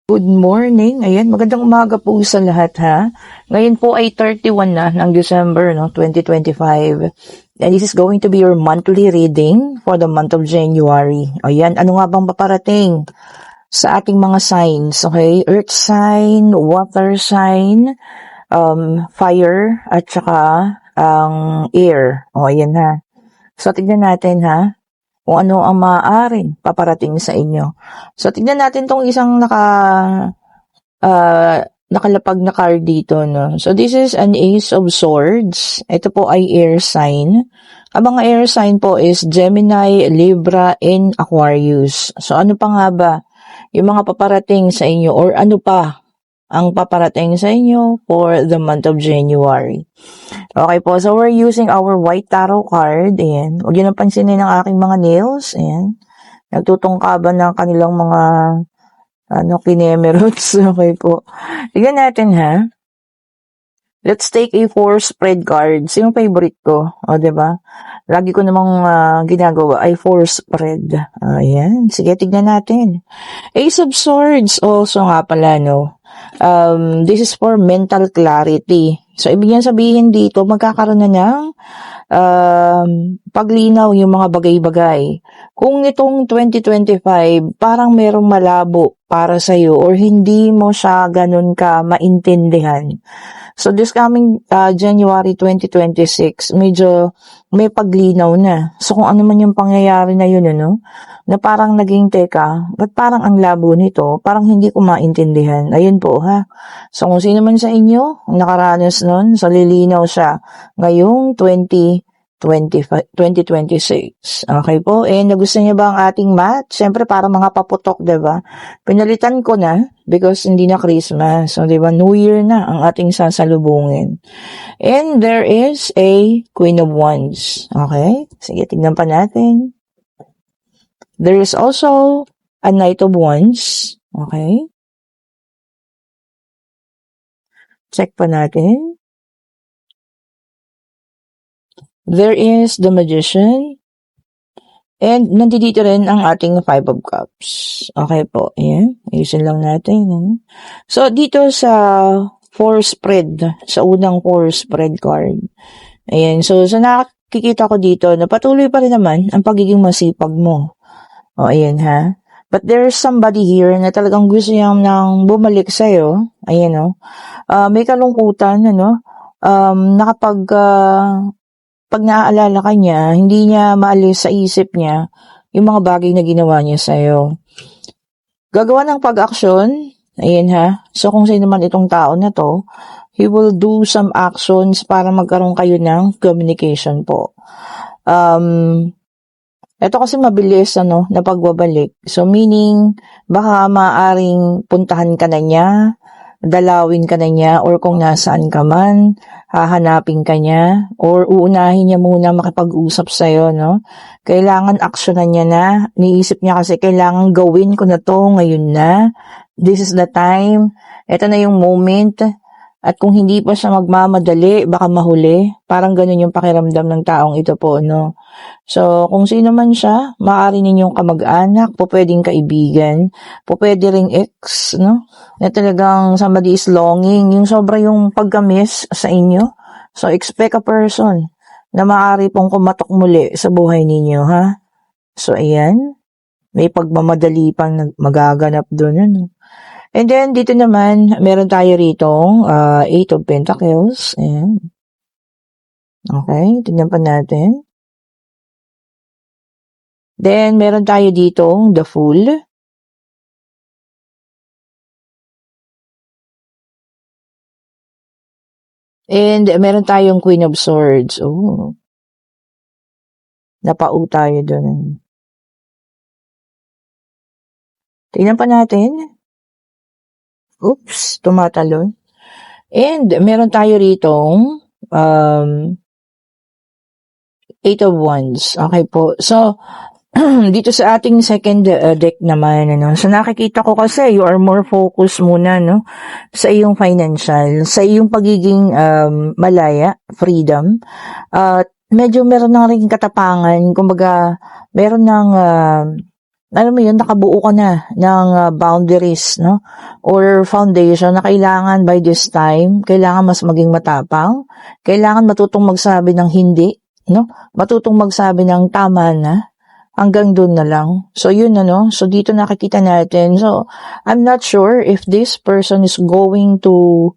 Good morning. Ayan, magandang umaga po sa lahat ha. Ngayon po ay 31 na ng December 2025. And this is going to be your monthly reading for the month of January. Ayan, ano nga bang paparating sa ating mga signs? Okay, earth sign, water sign, fire, at saka ang air. O, ayan ha. So, tignan natin ha kung ano ang maaaring paparating sa inyo. So, tignan natin tong isang nakalapag na card dito, no? So, this is an Ace of Swords. Ito po ay air sign. Ang mga air sign po is Gemini, Libra, and Aquarius. So, ano pa nga ba yung mga paparating sa inyo or ano pa ang paparating sa inyo for the month of January? Okay po, so we're using our white tarot card. Ayan. Huwag yun ang pansinin ng aking mga nails. Ayan. Nagtutungkaban ng kanilang mga kinemerots. Okay po. Tignan natin ha. Let's take a 4 spread cards. Yung favorite ko. O, diba? Lagi ko namang ginagawa ay 4 spread. Ayan. Sige, tignan natin. Ace of Swords also nga pala, no? This is for mental clarity. So, ibig niyan sabihin dito, magkakaroon na ng paglinaw yung mga bagay-bagay. Kung itong 2025, parang merong malabo para sa'yo or hindi mo siya ganun ka maintindihan. So, this coming January 2026, medyo may paglinaw na. So, kung ano man yung pangyayari na yun, na parang naging teka, ba't parang ang labo nito? Parang hindi ko maintindihan. Ayun po, ha? So, kung sino man sa inyo nakaranas nun, so lilinaw siya ngayong 2026. Okay po? And gusto niyo ba ang ating math? Siyempre, para mga paputok, diba? Pinalitan ko na because hindi na Christmas. So, diba? New Year na ang ating sasalubungin. And there is a Queen of Wands. Okay? Sige, tignan pa natin. There is also a Knight of Wands. Okay? Check pa natin. There is the Magician. And nandito rin ang ating 5 of Cups. Okay po. Ayan. Ayusin lang natin. So, dito sa 4 spread, sa unang 4 spread card. Ayan. So, sa nakikita ko dito, na patuloy pa rin naman ang pagiging masipag mo. O, ayan ha. But there's somebody here na talagang gusto niya nang bumalik sa'yo. Ayan may kalungkutan, pag naaalala ka niya, hindi niya maalis sa isip niya yung mga bagay na ginawa niya sa'yo. Gagawa ng pag-aksyon, ayan ha. So, kung sino man itong tao na to, he will do some actions para magkaroon kayo ng communication po. Ito kasi mabilis, na pagbabalik. So, meaning, baka maaring puntahan ka na niya, dalawin ka na niya, or kung nasaan ka man, hahanapin ka niya, or uunahin niya muna makipag-usap sa'yo, Kailangan aksyonan niya na. Niisip niya kasi, kailangan gawin ko na to ngayon na. This is the time. Ito na yung moment. At kung hindi pa siya magmamadali, baka mahuli. Parang ganun yung pakiramdam ng taong ito po, So, kung sino man siya, maaari ninyong kamag-anak, pwedeng kaibigan, pwede ring ex, Na talagang somebody is longing, yung sobra yung pagka-miss sa inyo. So, expect a person na maaari pong kumatok muli sa buhay ninyo, ha? So, ayan. May pagmamadali pang magaganap doon, And then, dito naman, meron tayo ritong 8 of Pentacles. Ayan. Okay, tignan pa natin. Then, meron tayo ditong the Fool. And, meron tayong Queen of Swords. Oh. Napau tayo dun. Tignan pa natin. Oops, tumatalon. And, meron tayo ritong 8 of Wands. Okay po. So, dito sa ating second deck naman, so nakikita ko kasi you are more focused muna, sa iyong financial, sa iyong pagiging malaya, freedom. Medyo meron na rin katapangan, kumbaga, meron ng alam mo yun, nakabuo ka na ng boundaries, no? Or foundation na kailangan by this time, kailangan mas maging matapang, kailangan matutong magsabi ng hindi, no? Matutong magsabi ng tama na, hanggang dun na lang. So, yun, ano? So, dito nakikita natin. So, I'm not sure if this person is going to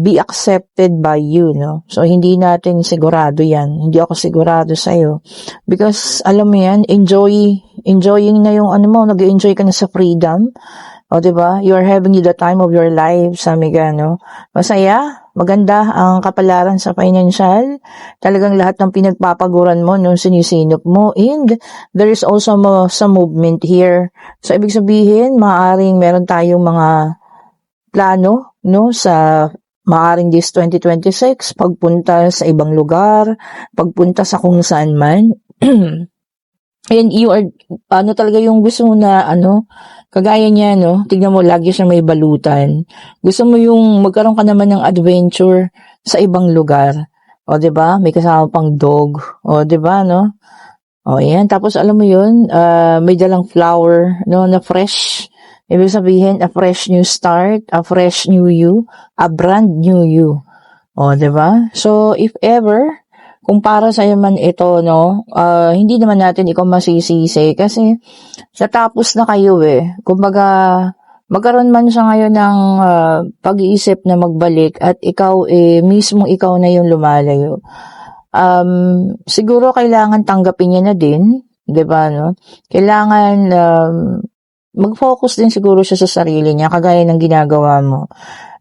be accepted by you, no? So, hindi natin sigurado yan. Hindi ako sigurado sa'yo. Because, alam mo yan, enjoying na yung ano mo, nag-enjoy ka na sa freedom. O, diba? You're having the time of your life, sabi ka, no? Masaya, maganda ang kapalaran sa financial. Talagang lahat ng pinagpapaguran mo, no, sinisinop mo. And there is also some movement here. So, ibig sabihin, maaaring meron tayong mga plano, no, sa maaring this 2026, pagpunta sa ibang lugar, pagpunta sa kung saan man. And you are, talaga yung gusto mo na, kagaya niya, no, tignan mo, lagi siya may balutan. Gusto mo yung magkaroon ka naman ng adventure sa ibang lugar. O, diba? May kasama pang dog. O, diba, no? O, yan. Tapos, alam mo yun, may dalang flower, no, na fresh. Ibig sabihin, a fresh new start, a fresh new you, a brand new you. O, diba? So, if ever, kung para sa'yo man ito, no, hindi naman natin ikaw masisisi kasi natapos na kayo eh. Kumbaga, magkaroon man siya ngayon ng pag-iisip na magbalik at ikaw mismo ikaw na yung lumalayo. Siguro kailangan tanggapin niya na din, diba, no? Kailangan, mag-focus din siguro siya sa sarili niya, kagaya ng ginagawa mo.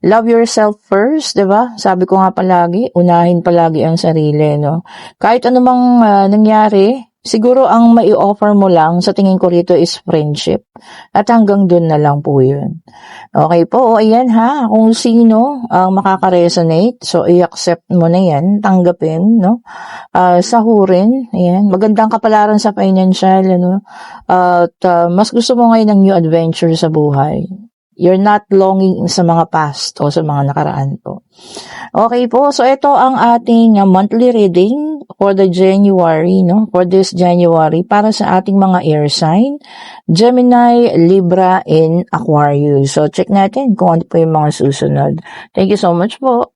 Love yourself first, diba? Sabi ko nga palagi, unahin palagi ang sarili, no? Kahit anumang nangyari, siguro ang mai-offer mo lang, sa tingin ko rito is friendship. At hanggang dun na lang po yun. Okay po, ayan ha, kung sino ang makaka-resonate, so i-accept mo na yan, tanggapin, no? Sahurin, ayan, magandang kapalaran sa financial, ano? At mas gusto mo ngayon ng new adventure sa buhay. You're not longing sa mga past o sa mga nakaraan po. Okay po, so ito ang ating monthly reading for the January, no? For this January, para sa ating mga air sign, Gemini, Libra, and Aquarius. So check natin kung ano po yung mga susunod. Thank you so much po.